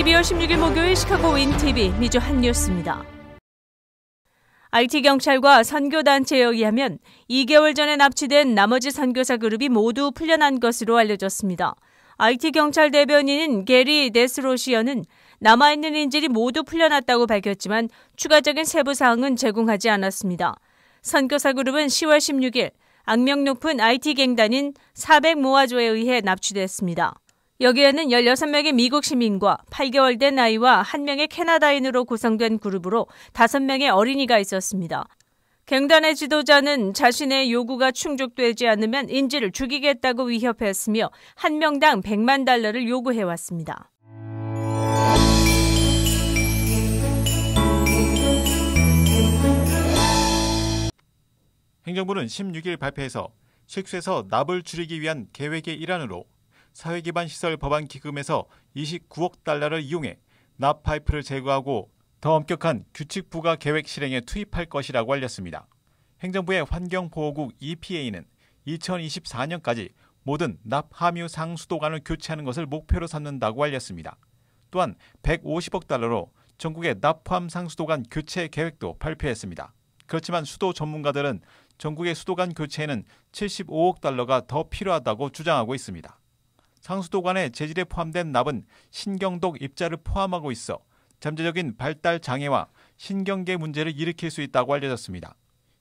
12월 16일 목요일 시카고 윈TV 미주 한뉴스입니다. IT경찰과 선교단체에 의하면 2개월 전에 납치된 나머지 선교사 그룹이 모두 풀려난 것으로 알려졌습니다. IT경찰 대변인인 게리 데스로시어는 남아있는 인질이 모두 풀려났다고 밝혔지만 추가적인 세부 사항은 제공하지 않았습니다. 선교사 그룹은 10월 16일 악명 높은 IT갱단인 400모아조에 의해 납치됐습니다. 여기에는 16명의 미국 시민과 8개월 된 아이와 1명의 캐나다인으로 구성된 그룹으로 5명의 어린이가 있었습니다. 갱단의 지도자는 자신의 요구가 충족되지 않으면 인질을 죽이겠다고 위협했으며 1명당 $1,000,000를 요구해왔습니다. 행정부는 16일 발표에서 식수에서 납을 줄이기 위한 계획의 일환으로 사회기반시설 법안 기금에서 $29억 이용해 납 파이프를 제거하고 더 엄격한 규칙 부과 계획 실행에 투입할 것이라고 알렸습니다. 행정부의 환경보호국 EPA는 2024년까지 모든 납 함유 상수도관을 교체하는 것을 목표로 삼는다고 알렸습니다. 또한 $150억 전국의 납 포함 상수도관 교체 계획도 발표했습니다. 그렇지만 수도 전문가들은 전국의 수도관 교체에는 $75억 더 필요하다고 주장하고 있습니다. 상수도관의 재질에 포함된 납은 신경독 입자를 포함하고 있어 잠재적인 발달 장애와 신경계 문제를 일으킬 수 있다고 알려졌습니다.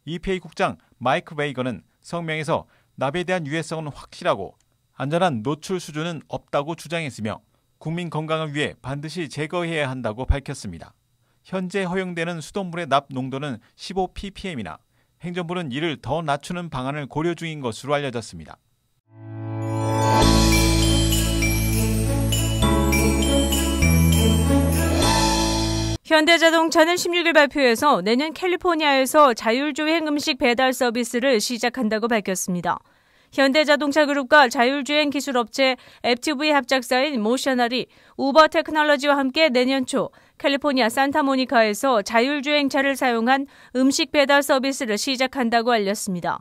EPA 국장 마이크 웨이거는 성명에서 납에 대한 유해성은 확실하고 안전한 노출 수준은 없다고 주장했으며 국민 건강을 위해 반드시 제거해야 한다고 밝혔습니다. 현재 허용되는 수돗물의 납 농도는 15ppm이나 행정부는 이를 더 낮추는 방안을 고려 중인 것으로 알려졌습니다. 현대자동차는 16일 발표에서 내년 캘리포니아에서 자율주행 음식 배달 서비스를 시작한다고 밝혔습니다. 현대자동차 그룹과 자율주행 기술업체 앱티브의 합작사인 모셔널이 우버 테크놀로지와 함께 내년 초 캘리포니아 산타모니카에서 자율주행차를 사용한 음식 배달 서비스를 시작한다고 알렸습니다.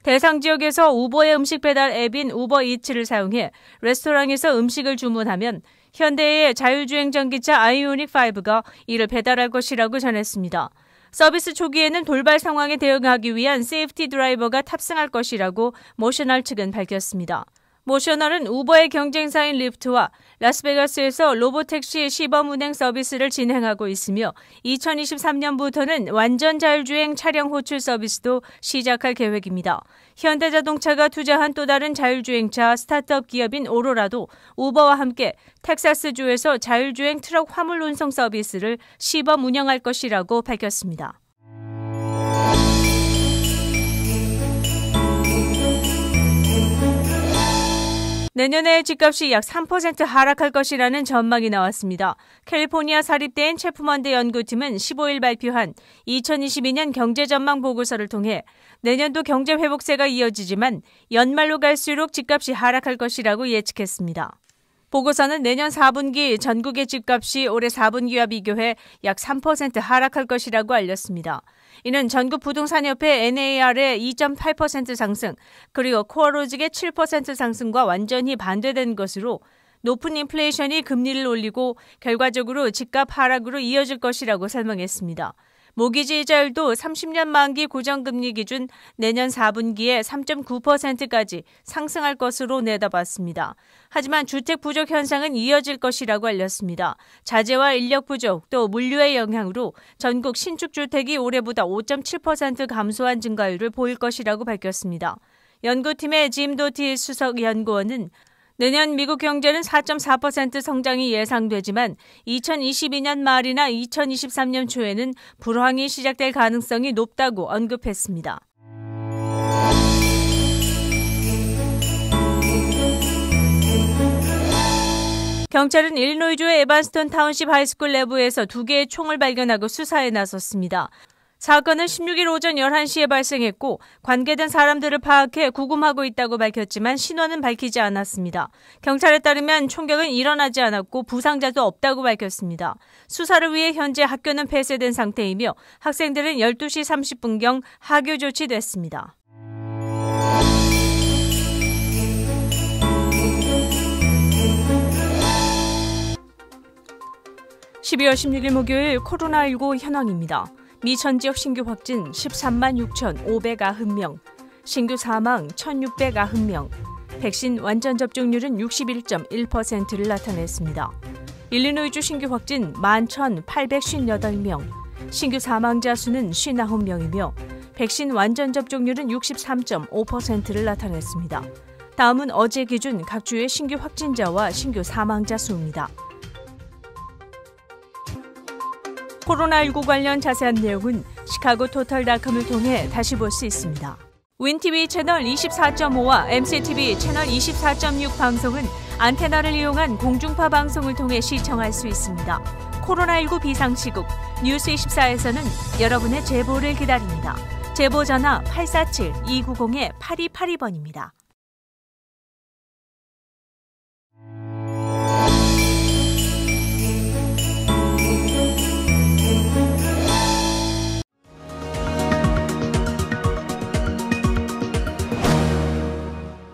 대상 지역에서 우버의 음식 배달 앱인 우버이츠를 사용해 레스토랑에서 음식을 주문하면 현대의 자율주행 전기차 아이오닉 5가 이를 배달할 것이라고 전했습니다. 서비스 초기에는 돌발 상황에 대응하기 위한 세이프티 드라이버가 탑승할 것이라고 모셔널 측은 밝혔습니다. 모셔널은 우버의 경쟁사인 리프트와 라스베가스에서 로보택시 시범 운행 서비스를 진행하고 있으며 2023년부터는 완전 자율주행 차량 호출 서비스도 시작할 계획입니다. 현대자동차가 투자한 또 다른 자율주행차 스타트업 기업인 오로라도 우버와 함께 텍사스주에서 자율주행 트럭 화물 운송 서비스를 시범 운영할 것이라고 밝혔습니다. 내년에 집값이 약 3% 하락할 것이라는 전망이 나왔습니다. 캘리포니아 사립대인 체프먼드 연구팀은 15일 발표한 2022년 경제전망 보고서를 통해 내년도 경제회복세가 이어지지만 연말로 갈수록 집값이 하락할 것이라고 예측했습니다. 보고서는 내년 4분기 전국의 집값이 올해 4분기와 비교해 약 3% 하락할 것이라고 알렸습니다. 이는 전국 부동산협회 NAR의 2.8% 상승, 그리고 코어로직의 7% 상승과 완전히 반대된 것으로 높은 인플레이션이 금리를 올리고 결과적으로 집값 하락으로 이어질 것이라고 설명했습니다. 모기지 이자율도 30년 만기 고정금리 기준 내년 4분기에 3.9%까지 상승할 것으로 내다봤습니다. 하지만 주택 부족 현상은 이어질 것이라고 알렸습니다. 자재와 인력 부족 또 물류의 영향으로 전국 신축주택이 올해보다 5.7% 감소한 증가율을 보일 것이라고 밝혔습니다. 연구팀의 짐 도티 수석 연구원은 내년 미국 경제는 4.4% 성장이 예상되지만 2022년 말이나 2023년 초에는 불황이 시작될 가능성이 높다고 언급했습니다. 경찰은 일리노이주의 에반스턴 타운십 하이스쿨 내부에서 2개의 총을 발견하고 수사에 나섰습니다. 사건은 16일 오전 11시에 발생했고 관계된 사람들을 파악해 구금하고 있다고 밝혔지만 신원은 밝히지 않았습니다. 경찰에 따르면 총격은 일어나지 않았고 부상자도 없다고 밝혔습니다. 수사를 위해 현재 학교는 폐쇄된 상태이며 학생들은 12시 30분경 하교 조치됐습니다. 12월 16일 목요일 코로나19 현황입니다. 미 전 지역 신규 확진 13만 6,590명, 신규 사망 1,690명, 백신 완전 접종률은 61.1%를 나타냈습니다. 일리노이주 신규 확진 11,858명, 신규 사망자 수는 59명이며 백신 완전 접종률은 63.5%를 나타냈습니다. 다음은 어제 기준 각 주의 신규 확진자와 신규 사망자 수입니다. 코로나19 관련 자세한 내용은 시카고토털닷컴을 통해 다시 볼 수 있습니다. 윈TV 채널 24.5와 MCTV 채널 24.6 방송은 안테나를 이용한 공중파 방송을 통해 시청할 수 있습니다. 코로나19 비상시국 뉴스24에서는 여러분의 제보를 기다립니다. 제보 전화 847-290-8282번입니다.